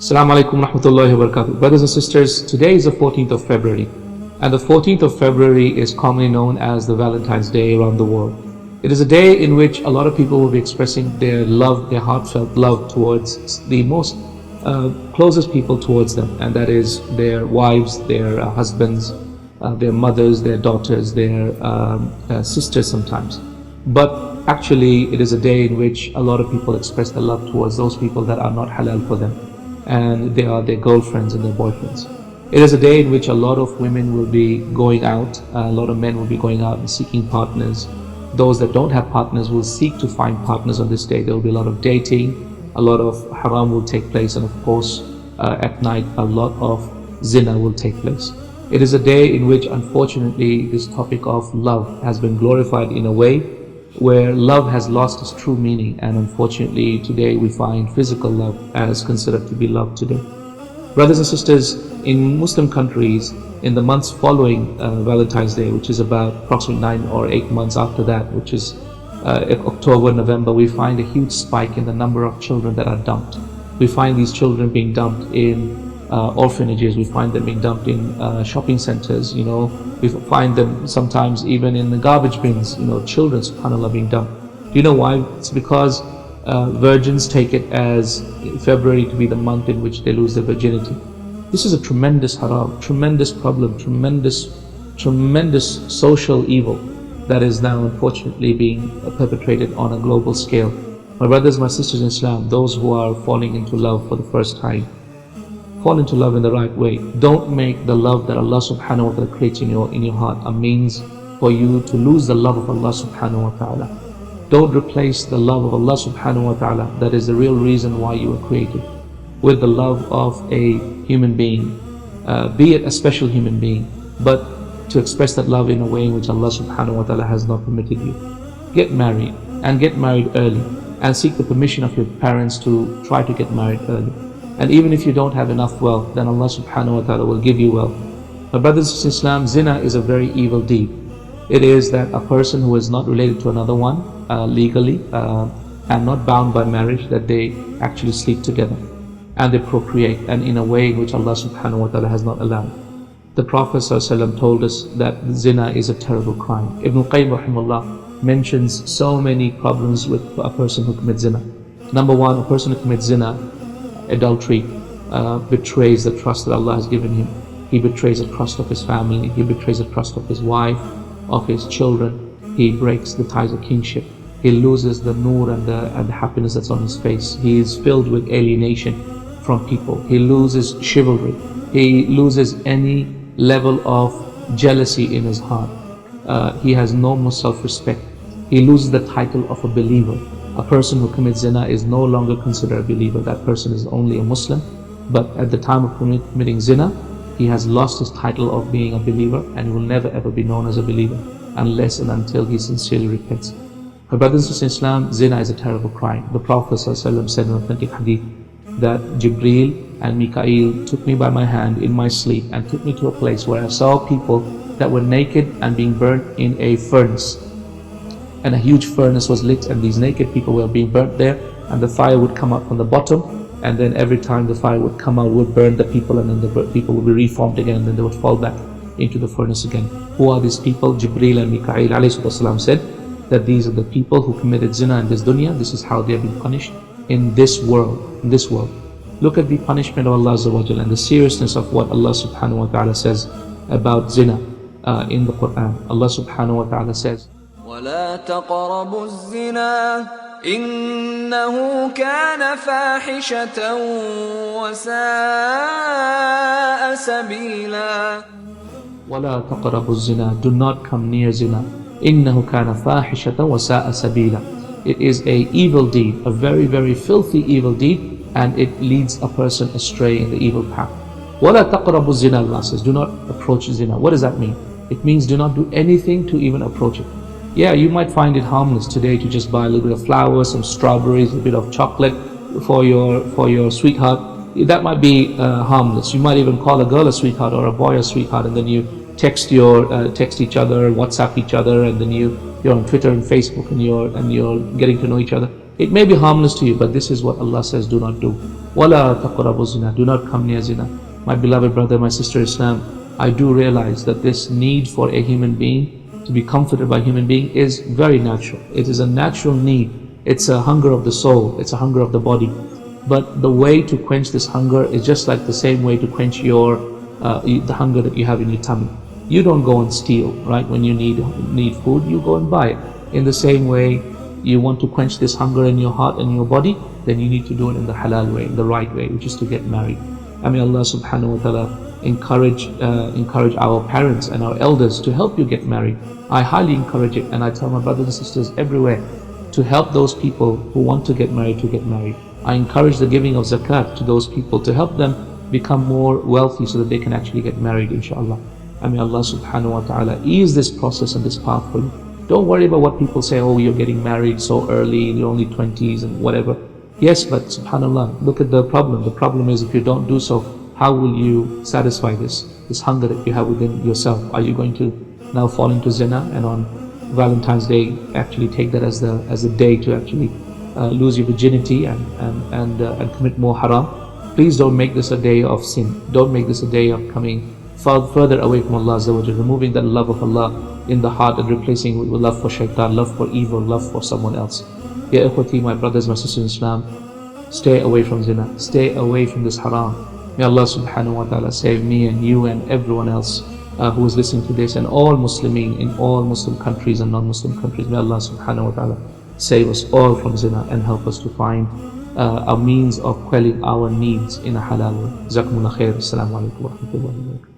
Assalamu alaikum rahmatullahi wa barakatuh. Brothers and sisters, today is the 14th of February, and the 14th of February is commonly known as the Valentine's Day around the world. It is a day in which a lot of people will be expressing their love, their heartfelt love towards the most closest people towards them, and that is their wives, their husbands, their mothers, their daughters, their sisters sometimes. But actually it is a day in which a lot of people express their love towards those people that are not halal for them, and they are their girlfriends and their boyfriends. It is a day in which a lot of women will be going out, a lot of men will be going out and seeking partners. Those that don't have partners will seek to find partners on this day. There will be a lot of dating, a lot of haram will take place, and of course at night a lot of zina will take place. It is a day in which unfortunately this topic of love has been glorified in a way where love has lost its true meaning, and unfortunately today we find physical love as considered to be love today. Brothers and sisters, in Muslim countries, in the months following Valentine's Day, which is about approximately 9 or 8 months after that, which is October, November, we find a huge spike in the number of children that are dumped. We find these children being dumped in orphanages, we find them being dumped in shopping centers, we find them sometimes even in the garbage bins, children, subhanAllah, being dumped. Do you know why? It's because virgins take it as February to be the month in which they lose their virginity. This is a tremendous haram, tremendous problem, tremendous social evil that is now unfortunately being perpetrated on a global scale. My brothers, my sisters in Islam, those who are falling into love for the first time, fall into love in the right way. Don't make the love that Allah subhanahu wa ta'ala creates in your heart a means for you to lose the love of Allah subhanahu wa ta'ala. Don't replace the love of Allah subhanahu wa ta'ala, that is the real reason why you were created, with the love of a human being, be it a special human being, but to express that love in a way in which Allah subhanahu wa ta'ala has not permitted you. Get married, and get married early, and seek the permission of your parents to try to get married early. And even if you don't have enough wealth, then Allah subhanahu wa ta'ala will give you wealth. My brothers and sisters in Islam, zina is a very evil deed. It is that a person who is not related to another one legally and not bound by marriage, that they actually sleep together and they procreate, and in a way in which Allah subhanahu wa ta'ala has not allowed. The Prophet ﷺ told us that zina is a terrible crime. Ibn Qayyim rahimahullah mentions so many problems with a person who commits zina. Number one, a person who commits zina, adultery, betrays the trust that Allah has given him. He betrays the trust of his family, he betrays the trust of his wife, of his children. He breaks the ties of kinship. He loses the nur and the happiness that's on his face. He is filled with alienation from people. He loses chivalry. He loses any level of jealousy in his heart. He has no more self-respect. He loses the title of a believer. A person who commits zina is no longer considered a believer. That person is only a Muslim, but at the time of committing zina, he has lost his title of being a believer, and he will never ever be known as a believer unless and until he sincerely repents. My brothers and sisters in Islam, zina is a terrible crime. The Prophet ﷺ said in an authentic hadith that Jibreel and Mikael took me by my hand in my sleep and took me to a place where I saw people that were naked and being burnt in a furnace. And a huge furnace was lit, and these naked people were being burnt there, and the fire would come up from the bottom, and then every time the fire would come out, would burn the people, and then the people would be reformed again, and then they would fall back into the furnace again. Who are these people? Jibreel and Mikael ﷺ said that these are the people who committed zina in this dunya. This is how they have been punished in this world. Look at the punishment of Allah Azza wa Jalla and the seriousness of what Allah subhanahu wa ta'ala says about zina in the Quran. Allah subhanahu wa ta'ala says, ولا تقربوا الزنا إنه كان فاحشة وساء سبيلا. ولا تقربوا الزنا, do not come near zina. إنه كان فاحشة وساء سبيلا. It is a evil deed, a very, very filthy evil deed, and it leads a person astray in the evil path. ولا تقربوا الزنا, Allah says, do not approach zina. What does that mean? It means do not do anything to even approach it. Yeah, you might find it harmless today to just buy a little bit of flowers, some strawberries, a bit of chocolate for your sweetheart. That might be harmless. You might even call a girl a sweetheart or a boy a sweetheart, and then you text each other, WhatsApp each other, and then you're on Twitter and Facebook, and you're getting to know each other. It may be harmless to you, but this is what Allah says, do not do. وَلَا تَقْرَبُوا الزِّنَا. Do not come near zina. My beloved brother, my sister Islam, I do realize that this need for a human being to be comforted by a human being is very natural. It is a natural need. It's a hunger of the soul. It's a hunger of the body. But the way to quench this hunger is just like the same way to quench the hunger that you have in your tummy. You don't go and steal, right? When you need food, you go and buy it. In the same way, you want to quench this hunger in your heart and your body, then you need to do it in the halal way, in the right way, which is to get married. I mean, Allah subhanahu wa ta'ala encourage our parents and our elders to help you get married. I highly encourage it, and I tell my brothers and sisters everywhere to help those people who want to get married to get married. I encourage the giving of zakat to those people to help them become more wealthy so that they can actually get married, inshallah. I mean, Allah subhanahu wa ta'ala ease this process and this path for you. Don't worry about what people say, oh, you're getting married so early, you're only 20s and whatever. Yes, but subhanallah, look at the problem. The problem is if you don't do so, how will you satisfy this hunger that you have within yourself? Are you going to now fall into zina and on Valentine's Day actually take that as a day to actually lose your virginity and commit more haram? Please don't make this a day of sin. Don't make this a day of coming further away from Allah Azza wa Jalla, removing that love of Allah in the heart and replacing it with love for shaitan, love for evil, love for someone else. Ya ikhwati, my brothers, my sisters in Islam, stay away from zina, stay away from this haram. May Allah subhanahu wa ta'ala save me and you and everyone else who is listening to this, and all Muslimin in all Muslim countries and non-Muslim countries. May Allah subhanahu wa ta'ala save us all from zina and help us to find a means of quelling our needs in a halal way. Jazakumullah khair. Assalamu alaikum wa rahmatullahi wa barakatuh.